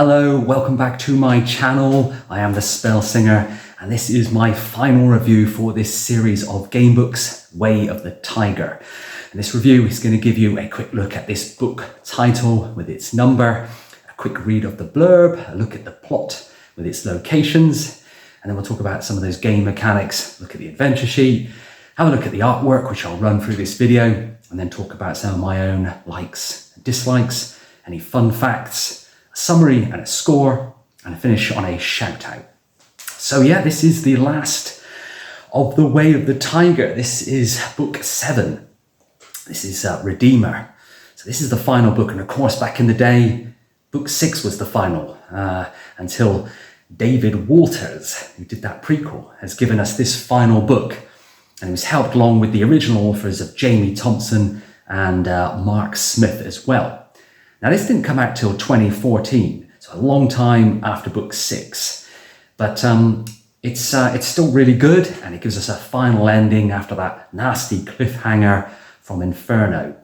Hello, welcome back to my channel. I am the Spell Singer, and this is my final review for this series of Gamebook's Way of the Tiger. And this review is going to give you a quick look at this book title with its number, a quick read of the blurb, a look at the plot with its locations, and then we'll talk about some of those game mechanics, look at the adventure sheet, have a look at the artwork, which I'll run through this video, and then talk about some of my own likes and dislikes, any fun facts, a summary and a score, and a finish on a shout out. So yeah, this is the last of the Way of the Tiger. This is book 7. This is Redeemer. So this is the final book, and of course back in the day, book 6 was the final, until David Walters, who did that prequel, has given us this final book, and it was helped along with the original authors of Jamie Thompson and Mark Smith as well. Now this didn't come out till 2014, so a long time after book 6, but it's still really good, and it gives us a final ending after that nasty cliffhanger from Inferno.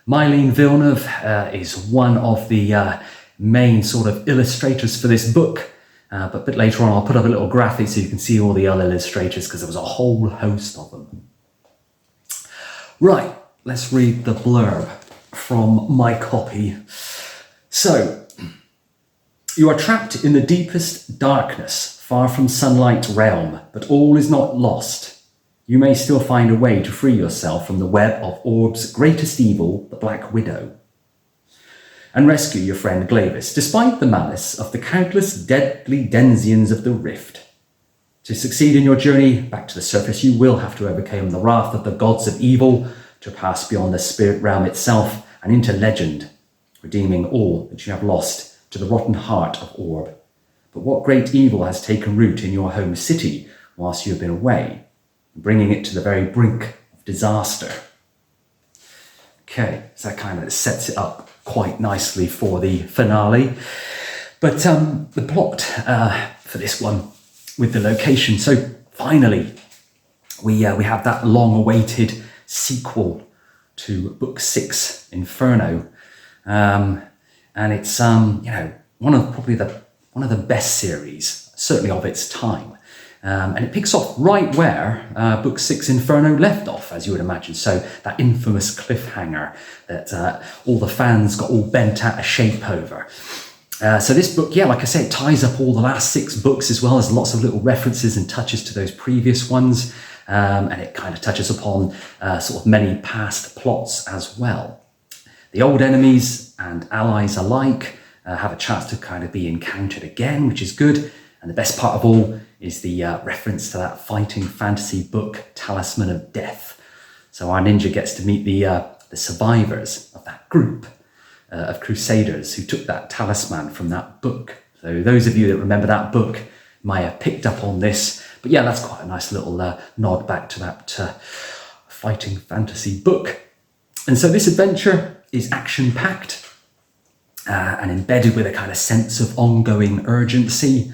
Mylene Villeneuve is one of the main sort of illustrators for this book, but a bit later on I'll put up a little graphic so you can see all the other illustrators, because there was a whole host of them. Right, let's read the blurb from my copy. So, you are trapped in the deepest darkness, far from sunlight realm, but all is not lost. You may still find a way to free yourself from the web of Orb's greatest evil, the Black Widow, and rescue your friend Glavis, despite the malice of the countless deadly denizens of the Rift. To succeed in your journey back to the surface, you will have to overcome the wrath of the gods of evil, to pass beyond the spirit realm itself and into legend, redeeming all that you have lost to the rotten heart of Orb. But what great evil has taken root in your home city whilst you have been away, bringing it to the very brink of disaster? Okay, so that kind of sets it up quite nicely for the finale. But the plot for this one with the location. So finally, we have that long-awaited sequel to book 6, Inferno, and it's one of the best series, certainly of its time, and it picks off right where book 6, Inferno, left off, as you would imagine. So that infamous cliffhanger that all the fans got all bent out of shape over. So this book, yeah, like I said, it ties up all the last 6 books, as well as lots of little references and touches to those previous ones. And it kind of touches upon sort of many past plots as well. The old enemies and allies alike have a chance to kind of be encountered again, which is good. And the best part of all is the reference to that fighting fantasy book, Talisman of Death. So our ninja gets to meet the survivors of that group of crusaders who took that talisman from that book. So those of you that remember that book might have picked up on this. But yeah, that's quite a nice little nod back to that fighting fantasy book. And so this adventure is action-packed and embedded with a kind of sense of ongoing urgency,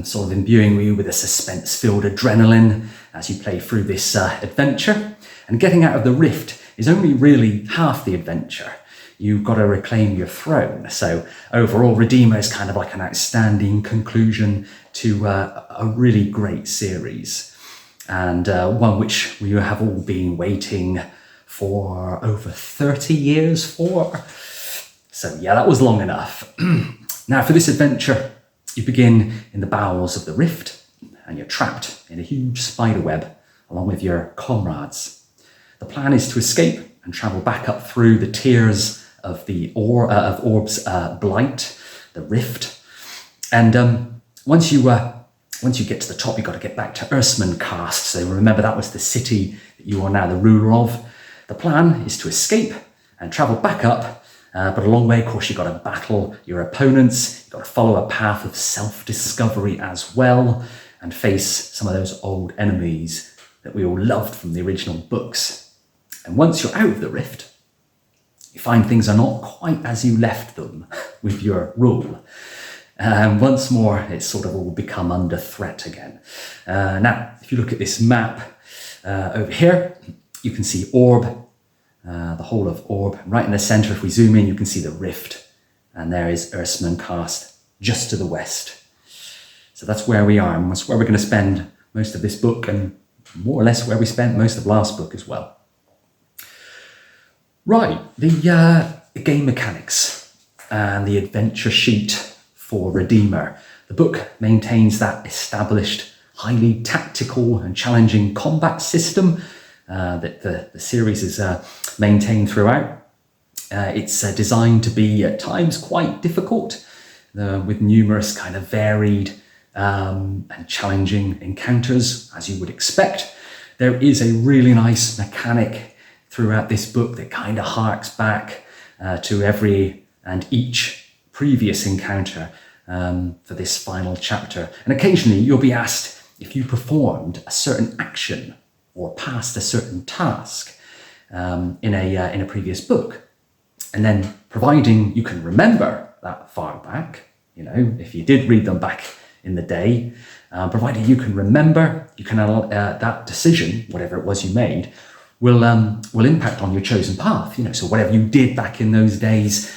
sort of imbuing you with a suspense-filled adrenaline as you play through this adventure. And getting out of the Rift is only really half the adventure. You've got to reclaim your throne. So overall, Redeemer is kind of like an outstanding conclusion to a really great series, and one which we have all been waiting for over 30 years for. So yeah, that was long enough. Now for this adventure, you begin in the bowels of the Rift, and you're trapped in a huge spider web along with your comrades. The plan is to escape and travel back up through the tiers of the Orb's blight, the Rift, and once you get to the top, you've got to get back to Ursmancast. So remember, that was the city that you are now the ruler of. The plan is to escape and travel back up, but along the way, of course, you've got to battle your opponents. You've got to follow a path of self-discovery as well, and face some of those old enemies that we all loved from the original books. And once you're out of the Rift, you find things are not quite as you left them with your rule. Once more, it's sort of all become under threat again. Now, if you look at this map over here, you can see Orb, the whole of Orb. Right in the center, if we zoom in, you can see the Rift. and there is Cast just to the west. So that's where we are, and that's where we're going to spend most of this book, and more or less where we spent most of last book as well. Right, the game mechanics and the adventure sheet for Redeemer. The book maintains that established, highly tactical and challenging combat system that the series is maintained throughout. It's designed to be at times quite difficult, with numerous kind of varied and challenging encounters, as you would expect. There is a really nice mechanic throughout this book that kind of harks back to every and each previous encounter for this final chapter. And occasionally you'll be asked if you performed a certain action or passed a certain task in a previous book. And then, providing you can remember that far back, if you did read them back in the day, provided you can remember, you can that decision, whatever it was you made, will impact on your chosen path. So whatever you did back in those days,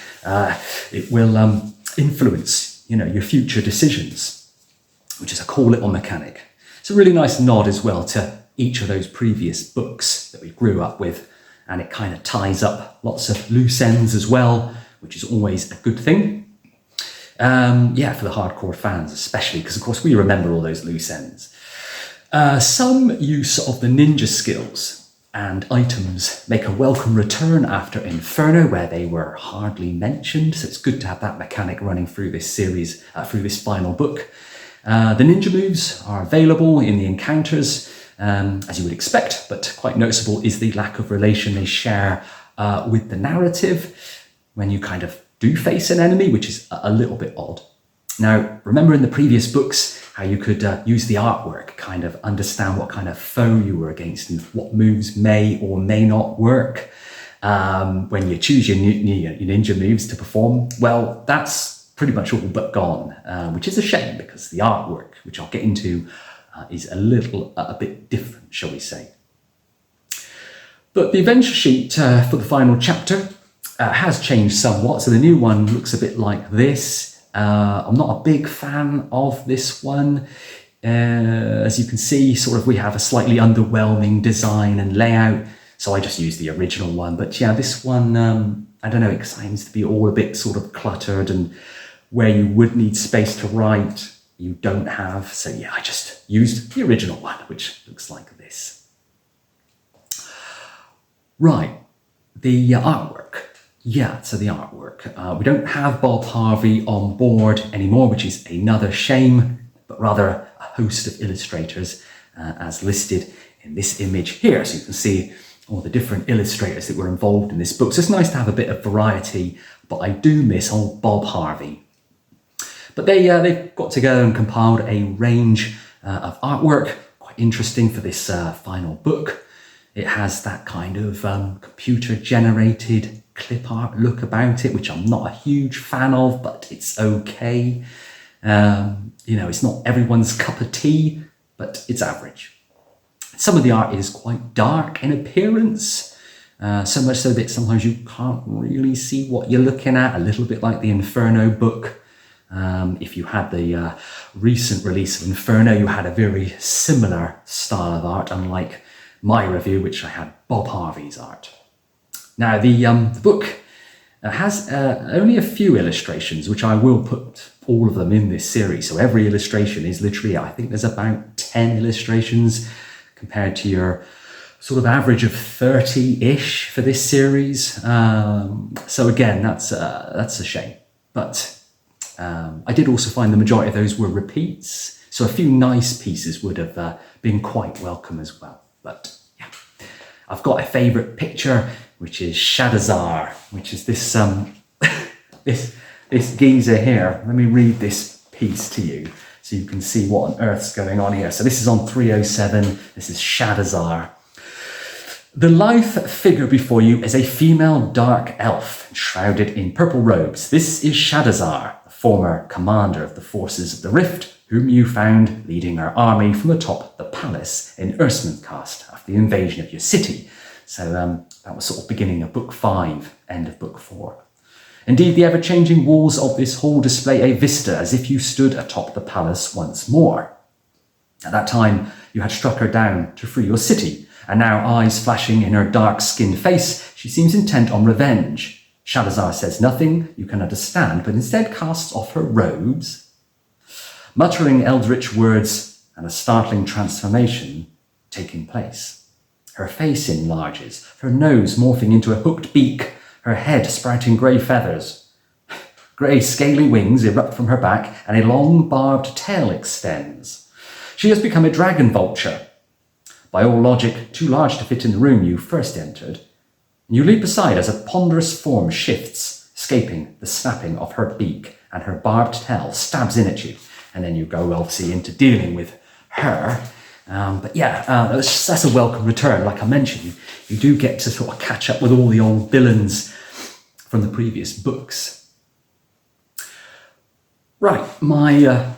it will influence your future decisions, which is a cool little mechanic. It's a really nice nod as well to each of those previous books that we grew up with, and it kind of ties up lots of loose ends as well, which is always a good thing. For the hardcore fans especially, because of course we remember all those loose ends. Some use of the ninja skills and items make a welcome return after Inferno, where they were hardly mentioned, so it's good to have that mechanic running through this series, through this final book. The ninja moves are available in the encounters, as you would expect, but quite noticeable is the lack of relation they share with the narrative when you kind of do face an enemy, which is a little bit odd. Now, remember in the previous books how you could use the artwork, kind of understand what kind of foe you were against and what moves may or may not work when you choose your ninja moves to perform. Well, that's pretty much all but gone, which is a shame because the artwork, which I'll get into, is a bit different, shall we say. But the adventure sheet for the final chapter has changed somewhat. So the new one looks a bit like this. I'm not a big fan of this one. As you can see, we have a slightly underwhelming design and layout. So I just used the original one. But yeah, this one, I don't know, it seems to be all a bit cluttered, and where you would need space to write, you don't have. So yeah, I just used the original one, which looks like this. Right, the artwork. Yeah, so the artwork. We don't have Bob Harvey on board anymore, which is another shame, but rather a host of illustrators as listed in this image here. So you can see all the different illustrators that were involved in this book. So it's nice to have a bit of variety, but I do miss old Bob Harvey. But they've got together and compiled a range of artwork, quite interesting for this final book. It has that kind of computer-generated clip art look about it, which I'm not a huge fan of, but it's okay. It's not everyone's cup of tea, but it's average. Some of the art is quite dark in appearance, so much so that sometimes you can't really see what you're looking at, a little bit like the Inferno book. If you had the recent release of Inferno, you had a very similar style of art, unlike my review, which I had Bob Harvey's art. Now, the book has only a few illustrations, which I will put all of them in this series. So every illustration is literally, I think there's about 10 illustrations compared to your average of 30-ish for this series. So again, that's a shame. But I did also find the majority of those were repeats. So a few nice pieces would have been quite welcome as well. But yeah, I've got a favourite picture, which is Shadazar, which is this this geezer here. Let me read this piece to you so you can see what on earth's going on here. So this is on 307. This is Shadazar. The lithe figure before you is a female dark elf shrouded in purple robes. This is Shadazar, the former commander of the forces of the Rift, whom you found leading our army from atop the palace in Cast after the invasion of your city. So that was beginning of book 5, end of book 4. Indeed, the ever-changing walls of this hall display a vista as if you stood atop the palace once more. At that time, you had struck her down to free your city, and now, eyes flashing in her dark-skinned face, she seems intent on revenge. Shadazar says nothing you can understand, but instead casts off her robes. Muttering eldritch words and a startling transformation taking place. Her face enlarges, her nose morphing into a hooked beak, her head sprouting grey feathers. Grey scaly wings erupt from her back, and a long barbed tail extends. She has become a dragon vulture. By all logic, too large to fit in the room you first entered. You leap aside as a ponderous form shifts, escaping the snapping of her beak, and her barbed tail stabs in at you. And then you go, obviously, into dealing with her. That's a welcome return. Like I mentioned, you do get to sort of catch up with all the old villains from the previous books. Right, my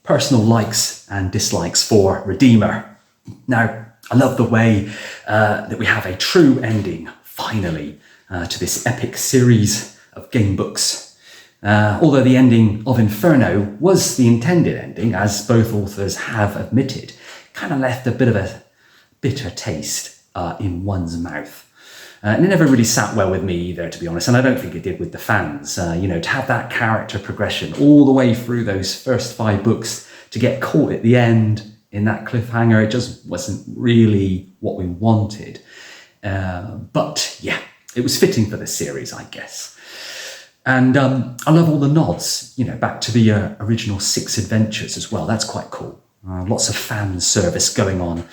personal likes and dislikes for Redeemer. Now, I love the way that we have a true ending, finally, to this epic series of game books. Although the ending of Inferno was the intended ending, as both authors have admitted, kind of left a bit of a bitter taste in one's mouth. And it never really sat well with me either, to be honest, and I don't think it did with the fans. To have that character progression all the way through those first 5 books, to get caught at the end in that cliffhanger, it just wasn't really what we wanted. But yeah, it was fitting for the series, I guess. And I love all the nods, back to the original 6 adventures as well. That's quite cool. Lots of fan service going on.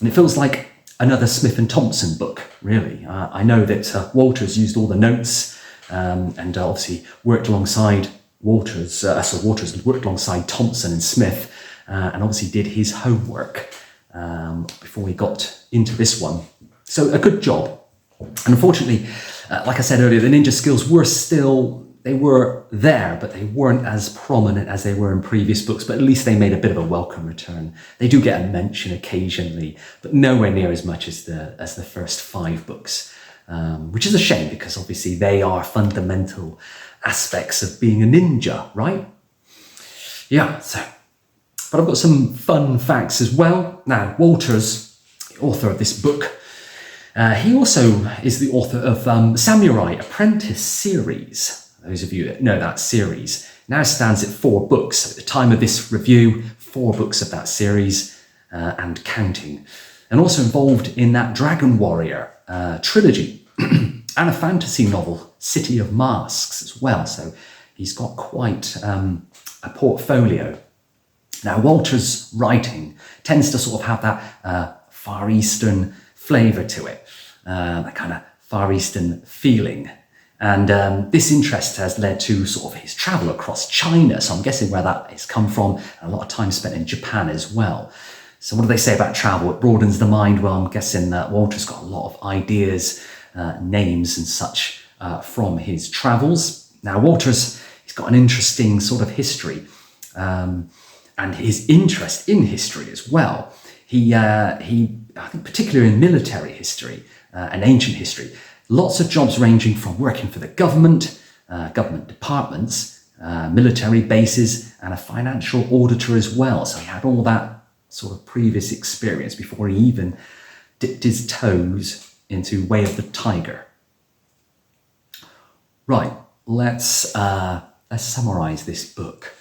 And it feels like another Smith and Thompson book, really. I know that Walters used all the notes and obviously worked alongside Walters worked alongside Thompson and Smith and obviously did his homework before we got into this one. So a good job. And unfortunately, like I said earlier, the ninja skills were there, but they weren't as prominent as they were in previous books, but at least they made a bit of a welcome return. They do get a mention occasionally, but nowhere near as much as the first 5 books, which is a shame because obviously they are fundamental aspects of being a ninja, right? Yeah, but I've got some fun facts as well. Now, Walters, the author of this book, he also is the author of Samurai Apprentice series. Those of you that know that series, now stands at 4 books. So at the time of this review, 4 books of that series and counting. And also involved in that Dragon Warrior trilogy and a fantasy novel, City of Masks, as well. So he's got quite a portfolio. Now, Walter's writing tends to sort of have that Far Eastern flavour to it, that kind of Far Eastern feeling. And this interest has led to sort of his travel across China. So I'm guessing where that has come from, and a lot of time spent in Japan as well. So what do they say about travel? It broadens the mind. Well, I'm guessing that Walter's got a lot of ideas, names and such from his travels. Now, Walter's, he's got an interesting sort of history and his interest in history as well. He I think particularly in military history and ancient history, lots of jobs ranging from working for the government, government departments, military bases, and a financial auditor as well. So he had all that sort of previous experience before he even dipped his toes into Way of the Tiger. Right, let's summarize this book,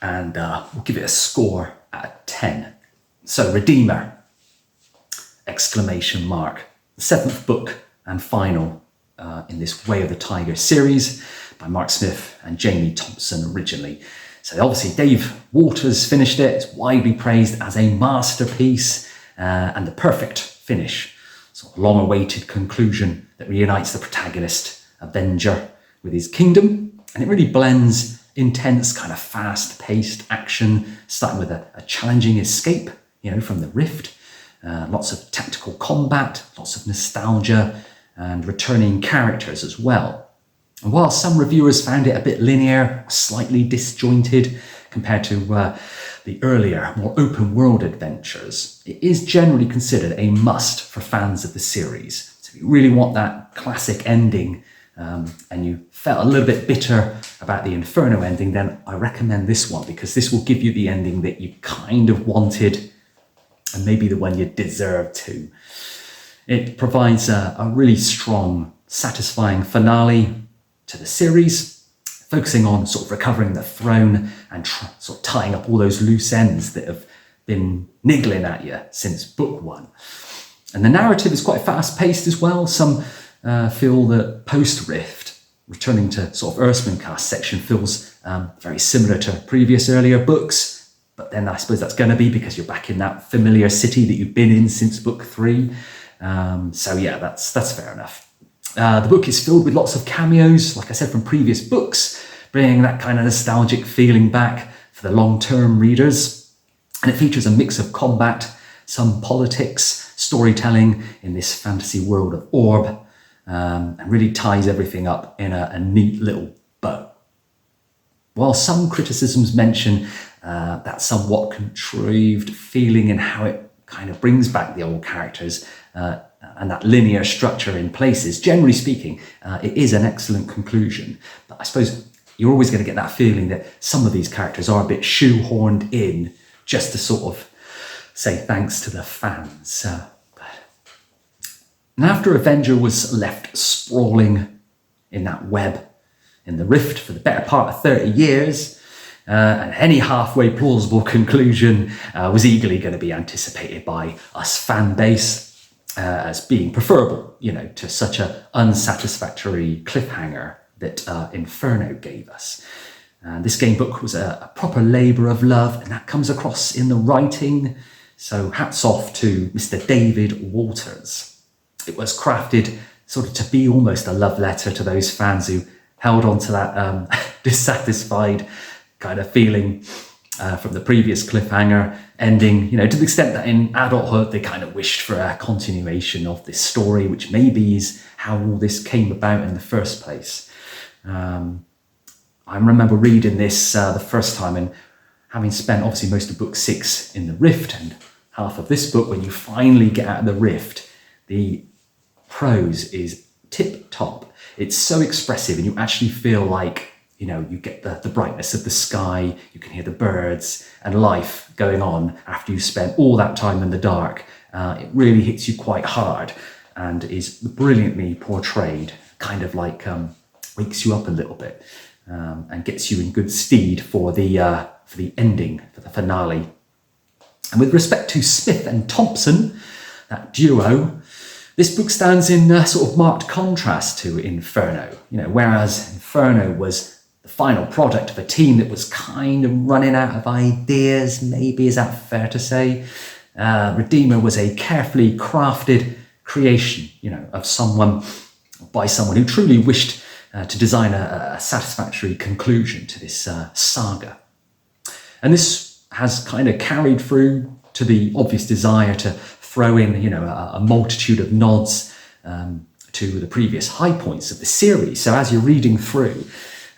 and we'll give it a score at 10. So, Redeemer, exclamation mark. The 7th book and final in this Way of the Tiger series by Mark Smith and Jamie Thompson originally. So obviously Dave Walters finished it. It's widely praised as a masterpiece and the perfect finish. Sort of long-awaited conclusion that reunites the protagonist, Avenger, with his kingdom. And it really blends intense, kind of fast-paced action, starting with a challenging escape, from the rift. Lots of tactical combat, lots of nostalgia, and returning characters as well. And while some reviewers found it a bit linear, slightly disjointed compared to the earlier, more open-world adventures, it is generally considered a must for fans of the series. So if you really want that classic ending and you felt a little bit bitter about the Inferno ending, then I recommend this one, because this will give you the ending that you kind of wanted, and maybe the one you deserve to. It provides a really strong, satisfying finale to the series, focusing on sort of recovering the throne and sort of tying up all those loose ends that have been niggling at you since book one. And the narrative is quite fast-paced as well. Some feel that post-Rift, returning to sort of Earthsman section, feels very similar to previous earlier books. But then I suppose that's going to be because you're back in that familiar city that you've been in since book 3. So yeah, that's fair enough. The book is filled with lots of cameos, like I said, from previous books, bringing that kind of nostalgic feeling back for the long-term readers. And it features a mix of combat, some politics, storytelling in this fantasy world of Orb, and really ties everything up in a neat little bow. While some criticisms mention that somewhat contrived feeling and how it kind of brings back the old characters and that linear structure in places, generally speaking, it is an excellent conclusion. But I suppose you're always going to get that feeling that some of these characters are a bit shoehorned in just to sort of say thanks to the fans. And after Avenger was left sprawling in that web in the Rift for the better part of 30 years, and any halfway plausible conclusion was eagerly going to be anticipated by us fan base as being preferable, to such an unsatisfactory cliffhanger that Inferno gave us. This game book was a proper labour of love, and that comes across in the writing. So hats off to Mr. David Walters. It was crafted sort of to be almost a love letter to those fans who held on to that dissatisfied kind of feeling from the previous cliffhanger ending, to the extent that in adulthood they kind of wished for a continuation of this story, which maybe is how all this came about in the first place. I remember reading this the first time, and having spent obviously most of book 6 in the Rift and half of this book, when you finally get out of the Rift, the prose is tip-top. It's so expressive, and you actually feel like, you get the brightness of the sky, you can hear the birds and life going on after you've spent all that time in the dark. It really hits you quite hard and is brilliantly portrayed, kind of like wakes you up a little bit and gets you in good stead for the ending, for the finale. And with respect to Smith and Thompson, that duo, this book stands in sort of marked contrast to Inferno. Whereas Inferno was the final product of a team that was kind of running out of ideas, maybe, is that fair to say? Redeemer was a carefully crafted creation, of someone who truly wished to design a satisfactory conclusion to this saga. And this has kind of carried through to the obvious desire to throw in, a multitude of nods to the previous high points of the series. So as you're reading through,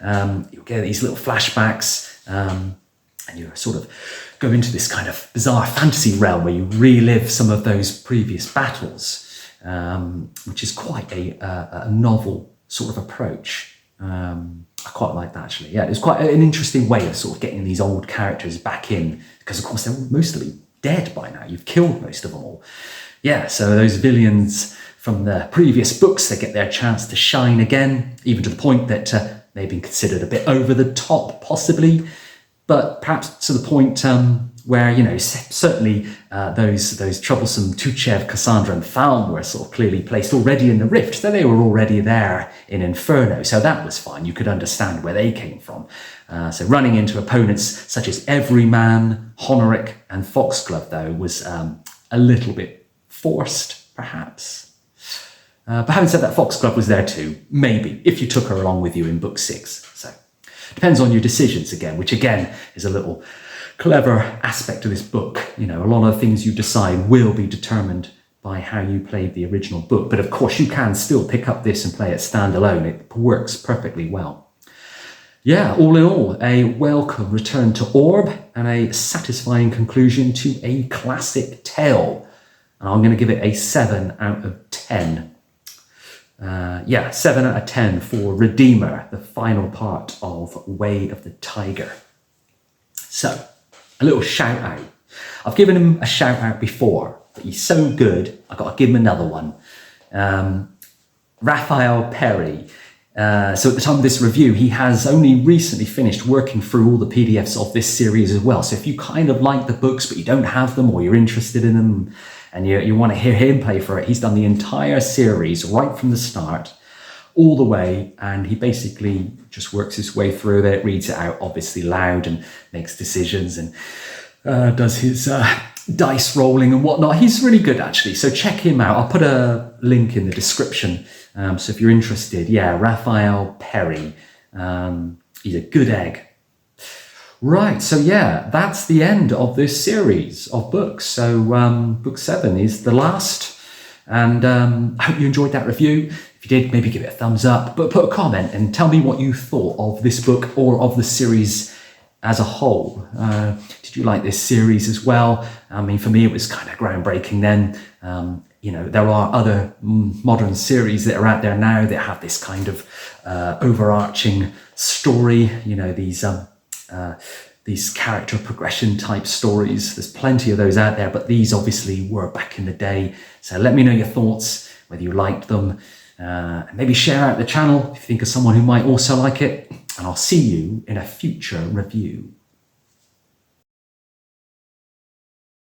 you'll get these little flashbacks, and you sort of go into this kind of bizarre fantasy realm where you relive some of those previous battles, which is quite a novel sort of approach. I quite like that, actually. Yeah, it was quite an interesting way of sort of getting these old characters back in, because of course they're mostly dead by now. You've killed most of them all. Yeah, so those villains from the previous books, they get their chance to shine again, even to the point that they've been considered a bit over the top, possibly, but perhaps to the point where, certainly those troublesome Tuchev, Cassandra and Thalm were sort of clearly placed already in the Rift, so they were already there in Inferno, so that was fine. You could understand where they came from. So running into opponents such as Everyman, Honoric and Foxglove, though, was a little bit forced, perhaps. But having said that, Foxglove was there too, maybe, if you took her along with you in book 6. So depends on your decisions again, which again is a little clever aspect of this book. A lot of the things you decide will be determined by how you played the original book. But of course, you can still pick up this and play it standalone. It works perfectly well. Yeah, all in all, a welcome return to Orb and a satisfying conclusion to a classic tale. And I'm going to give it a 7 out of 10. yeah, 7 out of 10 for Redeemer, the final part of Way of the Tiger. So, a little shout out. I've given him a shout out before, but he's so good, I've got to give him another one. Raphael Perry. So at the time of this review, he has only recently finished working through all the PDFs of this series as well. So if you kind of like the books, but you don't have them, or you're interested in them, and you want to hear him play for it, he's done the entire series right from the start, all the way, and he basically just works his way through it, reads it out obviously loud, and makes decisions, and does his dice rolling and whatnot. He's really good, actually, so check him out. I'll put a link in the description, so if you're interested. Yeah, Raphael Perry. He's a good egg. Right, so yeah, that's the end of this series of books. So book 7 is the last, and I hope you enjoyed that review. If you did, maybe give it a thumbs up, but put a comment and tell me what you thought of this book or of the series as a whole. Did you like this series as well? I mean, for me, it was kind of groundbreaking then. You know, there are other modern series that are out there now that have this kind of overarching story, you know, these character progression type stories. There's plenty of those out there, but these obviously were back in the day. So let me know your thoughts, whether you liked them. Maybe share out the channel if you think of someone who might also like it. And I'll see you in a future review.